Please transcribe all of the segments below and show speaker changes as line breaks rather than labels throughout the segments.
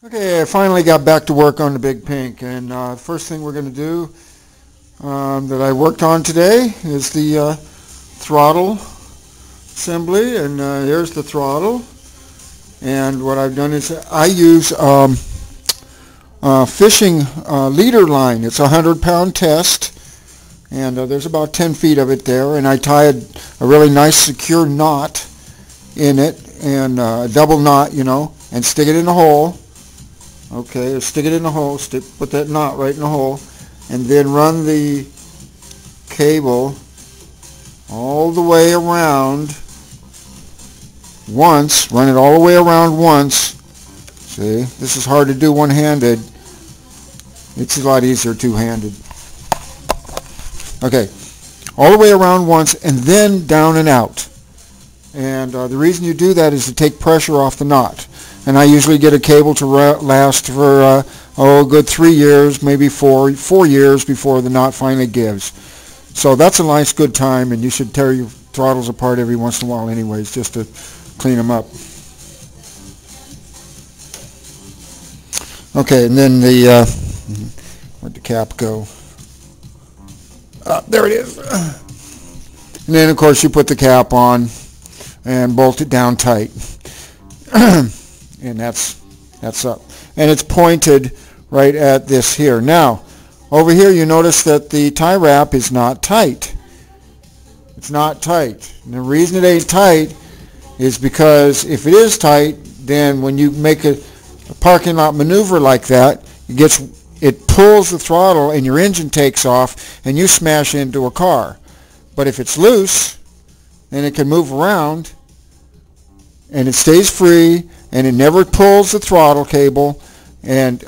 Okay, I finally got back to work on the Big Pink, and first thing we're going to do that I worked on today is the throttle assembly, and here's the throttle. And what I've done is I use fishing leader line. It's a 100-pound test, and there's about 10 feet of it there, and I tied a really nice secure knot in it, and a double knot, and stick it in the hole. Okay, stick it in the hole, put that knot right in the hole, and then run the cable all the way around once. Run it all the way around once. See, this is hard to do one-handed. It's a lot easier two-handed. Okay, all the way around once and then down and out. And the reason you do that is to take pressure off the knot. And I usually get a cable to last for a good 3 years, maybe 4 years before the knot finally gives. So that's a nice good time, and you should tear your throttles apart every once in a while anyways, just to clean them up. Okay, and then where'd the cap go? There it is. And then of course you put the cap on and bolt it down tight. And that's up. And it's pointed right at this here. Now, over here you notice that the tie wrap is not tight. It's not tight. And the reason it ain't tight is because if it is tight, then when you make a parking lot maneuver like that, it pulls the throttle and your engine takes off and you smash into a car. But if it's loose, then it can move around and it stays free, and it never pulls the throttle cable, and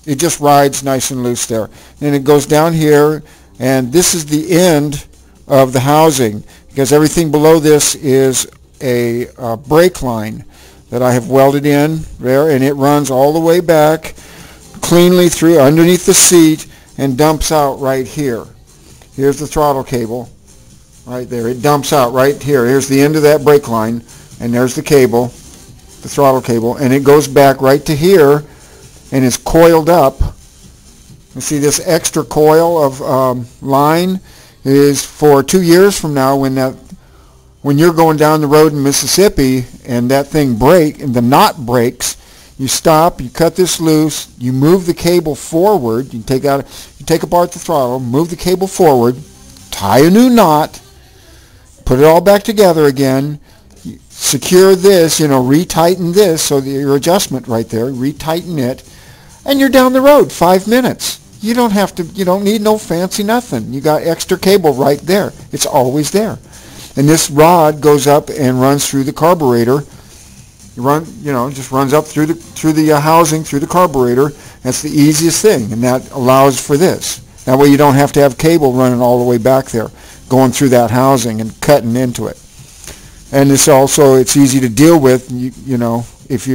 it just rides nice and loose there. And it goes down here, and this is the end of the housing, because everything below this is a brake line that I have welded in there, and it runs all the way back cleanly through underneath the seat and dumps out right here. Here's the throttle cable right there. It dumps out right here. Here's the end of that brake line, and there's the cable, the throttle cable, and it goes back right to here and is coiled up. You see this extra coil of line is for 2 years from now when you're going down the road in Mississippi and that thing and the knot breaks. You stop, you cut this loose, you move the cable forward, you take apart the throttle, move the cable forward, tie a new knot, put it all back together again, secure this, retighten this, so that your adjustment right there, retighten it, and you're down the road 5 minutes. You don't need no fancy nothing. You got extra cable right there. It's always there. And this rod goes up and runs through the carburetor. Just runs up through the housing, through the carburetor. That's the easiest thing, and that allows for this. That way you don't have to have cable running all the way back there, going through that housing and cutting into it. And it's easy to deal with, if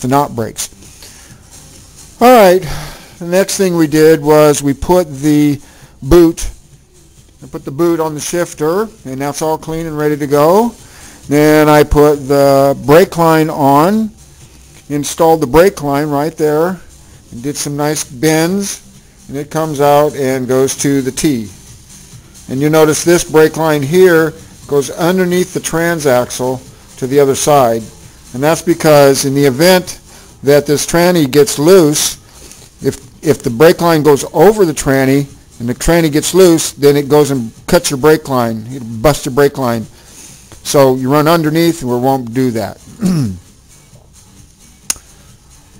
the knot breaks. All right, the next thing we did was we put the boot. I put the boot on the shifter, and that's all clean and ready to go. Then I put the brake line on, installed the brake line right there, and did some nice bends, and it comes out and goes to the T. And you notice this brake line here goes underneath the transaxle to the other side, and that's because in the event that this tranny gets loose, if the brake line goes over the tranny and the tranny gets loose, then it goes and cuts your brake line. It'll bust your brake line. So you run underneath and we won't do that.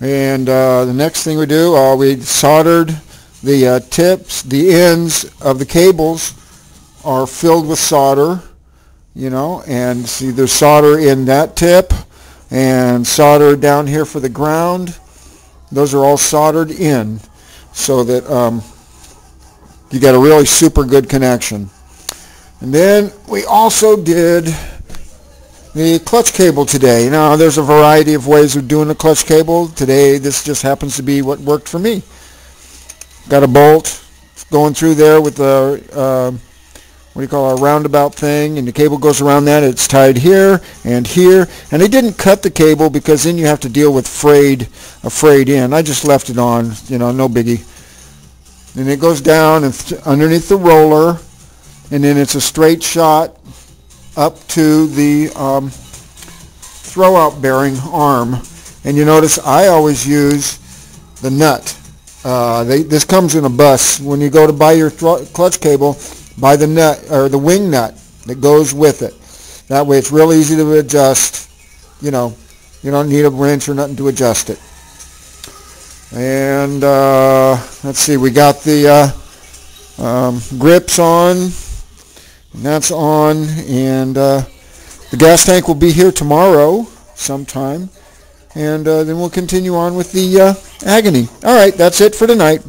And the next thing we do, we soldered the tips, the ends of the cables are filled with solder, and see there's solder in that tip and solder down here for the ground. Those are all soldered in so that you got a really super good connection. And then we also did the clutch cable today. Now there's a variety of ways of doing the clutch cable. Today this just happens to be what worked for me. Got a bolt going through there with the what do you call, a roundabout thing, and the cable goes around that. It's tied here and here, and they didn't cut the cable because then you have to deal with a frayed end. I just left it on, no biggie. And it goes down and underneath the roller, and then it's a straight shot up to the throw-out bearing arm. And you notice I always use the nut. This comes in a bus. When you go to buy your clutch cable, buy the nut or the wing nut that goes with it. That way it's real easy to adjust. You don't need a wrench or nothing to adjust it. And let's see, we got the grips on, and that's on, and the gas tank will be here tomorrow sometime, and then we'll continue on with the agony. All right, that's it for tonight.